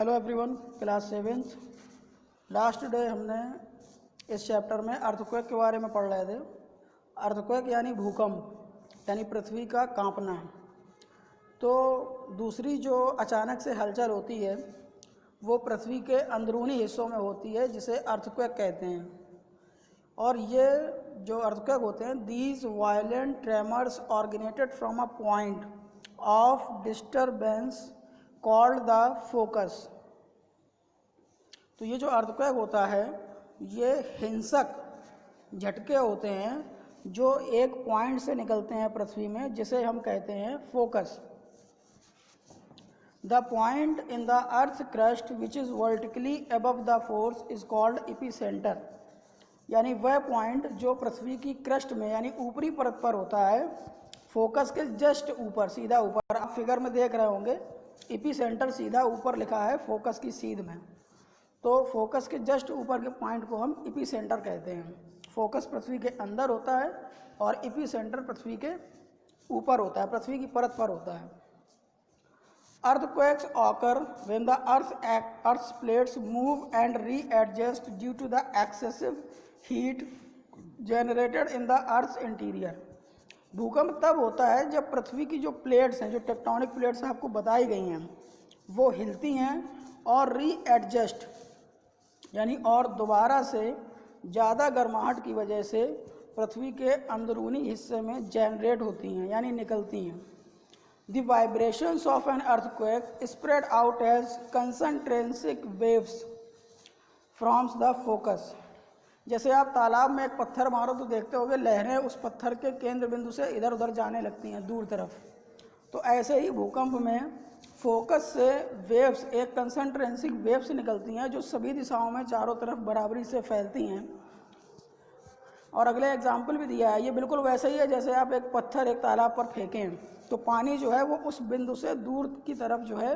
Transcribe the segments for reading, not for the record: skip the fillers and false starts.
Hello everyone, class 7th। Last day हमने इस chapter में अर्थक्वेक के बारे में पढ़ रहे थे। अर्थक्वेक यानी भूकंप, यानी पृथ्वी का कांपना। तो दूसरी जो अचानक से हलचल होती है वो पृथ्वी के अंदरूनी हिस्सों में होती है, जिसे अर्थक्वेक कहते हैं। और ये जो अर्थक्वेक होते हैं, these violent tremors originated from a point of disturbance called the focus. तो ये जो अर्थक्वेक होता है ये हिंसक झटके होते हैं जो एक पॉइंट से निकलते हैं पृथ्वी में, जिसे हम कहते हैं focus. The point in the earth crust which is vertically above the force is called epicentre. यानी वह पॉइंट जो पृथ्वी की क्रस्ट में यानी ऊपरी परत पर होता है, फोकस के जस्ट ऊपर, सीधा ऊपर। आप फिगर में देख रहे होंगे एपिसेंटर सीधा ऊपर लिखा है फोकस की सीध में। तो फोकस के जस्ट ऊपर के पॉइंट को हम एपिसेंटर कहते हैं। फोकस पृथ्वी के अंदर होता है और एपिसेंटर पृथ्वी के ऊपर होता है, पृथ्वी की परत पर होता है। Earthquakes occur when the Earth's plates move and readjust due to the excessive heat generated in the Earth's interior। भूकंप तब होता है जब पृथ्वी की जो प्लेट्स हैं, जो टेक्टोनिक प्लेट्स आपको बताई गई हैं, वो हिलती हैं और रीएडजस्ट यानी और दोबारा से ज़्यादा गर्माहट की वजह से पृथ्वी के अंदरूनी हिस्से में जनरेट होती हैं यानी निकलती हैं। The vibrations of an earthquake spread out as concentric waves from the focus। जैसे आप तालाब में एक पत्थर मारो तो देखते होगे लहरें उस पत्थर के केंद्र बिंदु से इधर उधर जाने लगती हैं दूर तरफ। तो ऐसे ही भूकंप में फोकस से वेव्स, एक कंसंट्रेंसिक वेव्स निकलती हैं जो सभी दिशाओं में चारों तरफ बराबरी से फैलती हैं। और अगले एग्जाम्पल भी दिया है, ये बिल्कुल वैसे ही है जैसे आप एक पत्थर एक तालाब पर फेंकें तो पानी जो है वो उस बिंदु से दूर की तरफ जो है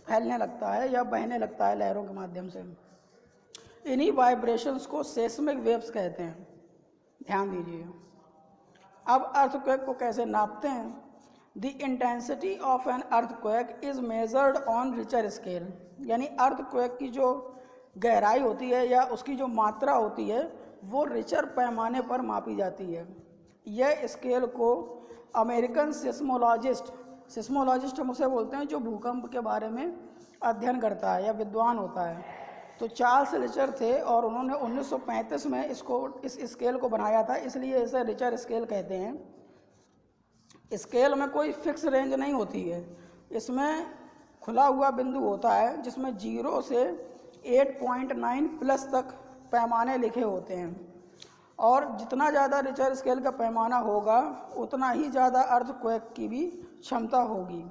फैलने लगता है या बहने लगता है लहरों के माध्यम से। इन्हीं वाइब्रेशंस को सेस्मिक वेव्स कहते हैं। ध्यान दीजिए। अब अर्थक्वेक को कैसे नापते हैं? The intensity of an earthquake is measured on Richter scale. यानी अर्थक्वेक की जो गहराई होती है या उसकी जो मात्रा होती है वो रिचर पैमाने पर मापी जाती है। यह स्केल को अमेरिकन सिस्मोलॉजिस्ट हम उसे बोलते हैं जो भूकंप के बारे में अध्ययन करता है या विद्वान होता है। तो चार्ल्स रिचर थे और उन्होंने 1935 में इस स्केल को बनाया था, इसलिए इसे रिचर स्केल कहते हैं। स्केल में कोई फिक्स रेंज नहीं होती है, इसमें खुला हुआ बिंदु होता है जिसमें 0 से 8.9 प्लस तक पैमाने लिखे होते हैं। और जितना ज़्यादा रिचर स्केल का पैमाना होगा उतना ही ज़्यादा अर्थक्वेक की भी क्षमता होगी।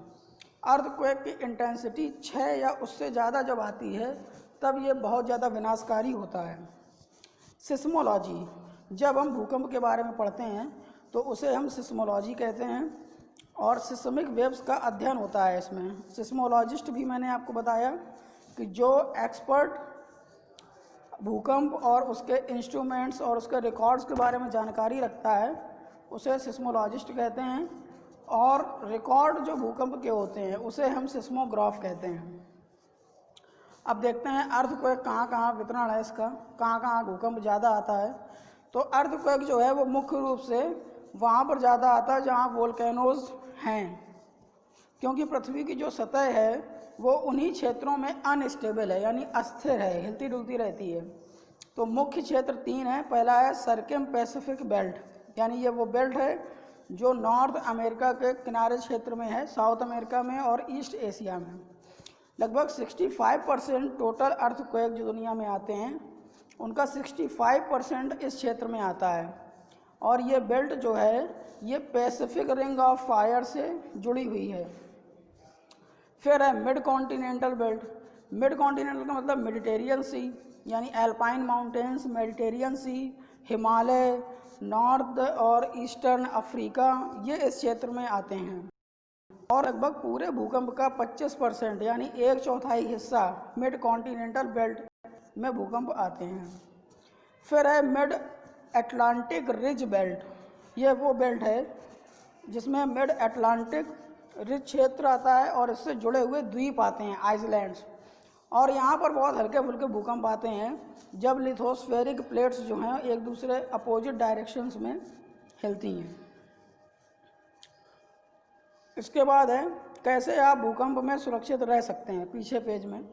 अर्थक्वेक की इंटेंसिटी 6 या उससे ज़्यादा जब आती है तब ये बहुत ज़्यादा विनाशकारी होता है। सिस्मोलॉजी, जब हम भूकंप के बारे में पढ़ते हैं तो उसे हम सिस्मोलॉजी कहते हैं और सिस्मिक वेव्स का अध्ययन होता है इसमें। सिस्मोलॉजिस्ट भी मैंने आपको बताया कि जो एक्सपर्ट भूकंप और उसके इंस्ट्रूमेंट्स और उसके रिकॉर्ड्स के बारे में जानकारी रखता है उसे सिस्मोलॉजिस्ट कहते हैं। और रिकॉर्ड जो भूकंप के होते हैं उसे हम सिस्मोग्राफ कहते हैं। अब देखते हैं अर्थक्वेक कहाँ वितरण है इसका, कहाँ भूकंप ज़्यादा आता है। तो अर्थक्वेक जो है वो मुख्य रूप से वहाँ पर ज़्यादा आता है जहाँ वोल्केनोज हैं, क्योंकि पृथ्वी की जो सतह है वो उन्हीं क्षेत्रों में अनस्टेबल है यानी अस्थिर है, हिलती डुलती रहती है। तो मुख्य क्षेत्र 3 हैं। पहला है सर्कम पैसिफिक बेल्ट, यानी ये वो बेल्ट है जो नॉर्थ अमेरिका के किनारे क्षेत्र में है, साउथ अमेरिका में और ईस्ट एशिया में। लगभग 65% टोटल अर्थक्वेक जो दुनिया में आते हैं उनका 65% इस क्षेत्र में आता है। और ये बेल्ट जो है ये पैसिफिक रिंग ऑफ फायर से जुड़ी हुई है। फिर है mid continental belt. Mid continental का मतलब मेडिटेरियन सी, यानी एल्पाइन माउंटेन्स, मेडिटेरियन सी, हिमालय, नॉर्थ और ईस्टर्न अफ्रीका, ये इस क्षेत्र में आते हैं। और लगभग पूरे भूकंप का 25% यानी 1/4 हिस्सा मिड कॉन्टिनेंटल बेल्ट में भूकंप आते हैं। फिर है मिड अटलांटिक रिज बेल्ट। ये वो बेल्ट है जिसमें मिड अटलांटिक रिज क्षेत्र आता है और इससे जुड़े हुए द्वीप आते हैं, आइसलैंड्स। और यहाँ पर बहुत हल्के फुल्के भूकंप आते हैं जब लिथोस्फेरिक प्लेट्स जो हैं एक दूसरे अपोजिट डायरेक्शंस में हिलती हैं। इसके बाद है कैसे आप भूकंप में सुरक्षित रह सकते हैं, पीछे पेज में।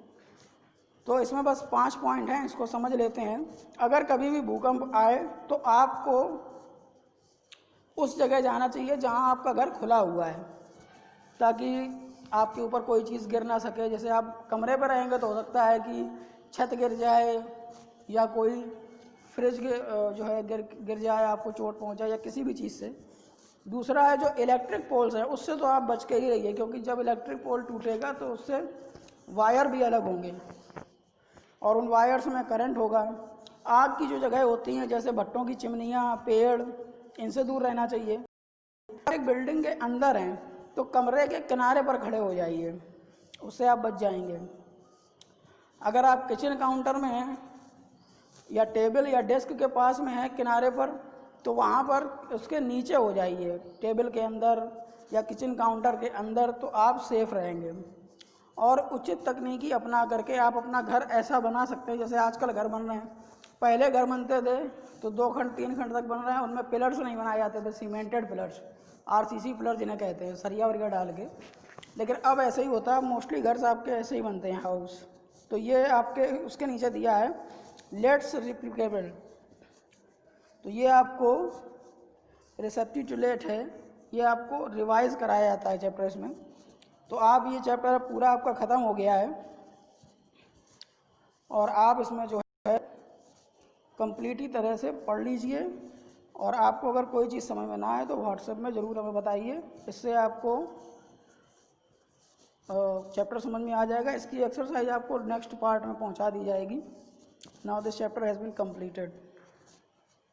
तो इसमें बस 5 पॉइंट हैं, इसको समझ लेते हैं। अगर कभी भी भूकंप आए तो आपको उस जगह जाना चाहिए जहां आपका घर खुला हुआ है, ताकि आपके ऊपर कोई चीज़ गिर ना सके। जैसे आप कमरे पर रहेंगे तो हो सकता है कि छत गिर जाए या कोई फ्रिज जो है गिर जाए, आपको चोट पहुंचाए या किसी भी चीज़ से। दूसरा है जो इलेक्ट्रिक पोल्स हैं, उससे तो आप बच के ही रहिए, क्योंकि जब इलेक्ट्रिक पोल टूटेगा तो उससे वायर भी अलग होंगे और उन वायर्स में करंट होगा। आग की जो जगह होती हैं जैसे भट्टों की चिमनियाँ, पेड़, इनसे दूर रहना चाहिए। एक बिल्डिंग के अंदर हैं तो कमरे के किनारे पर खड़े हो जाइए, उससे आप बच जाएंगे। अगर आप किचन काउंटर में हैं या टेबल या डेस्क के पास में है किनारे पर, तो वहाँ पर उसके नीचे हो जाइए, टेबल के अंदर या किचन काउंटर के अंदर, तो आप सेफ रहेंगे। और उचित तकनीकी अपना करके आप अपना घर ऐसा बना सकते हैं, जैसे आजकल घर बन रहे हैं। पहले घर बनते थे तो 2 खंड 3 खंड तक बन रहे हैं, उनमें पिलर्स नहीं बनाए जाते थे, सीमेंटेड पिलर्स, आरसीसी पिलर जिन्हें कहते हैं, सरिया वरिया डाल के। लेकिन अब ऐसे ही होता है, मोस्टली घर आपके ऐसे ही बनते हैं, हाउस। तो ये आपके उसके नीचे दिया है लेट्स रिप्लिकेबल। तो ये आपको रिसेप्टिटुलेट है, ये आपको रिवाइज कराया जाता है चैप्टर्स में। तो आप ये चैप्टर पूरा आपका ख़त्म हो गया है और आप इसमें जो है कंप्लीटली तरह से पढ़ लीजिए। और आपको अगर कोई चीज़ समझ में ना आए तो व्हाट्सएप में ज़रूर हमें बताइए, इससे आपको चैप्टर समझ में आ जाएगा। इसकी एक्सरसाइज आपको नेक्स्ट पार्ट में पहुंचा दी जाएगी। Now this chapter has been completed.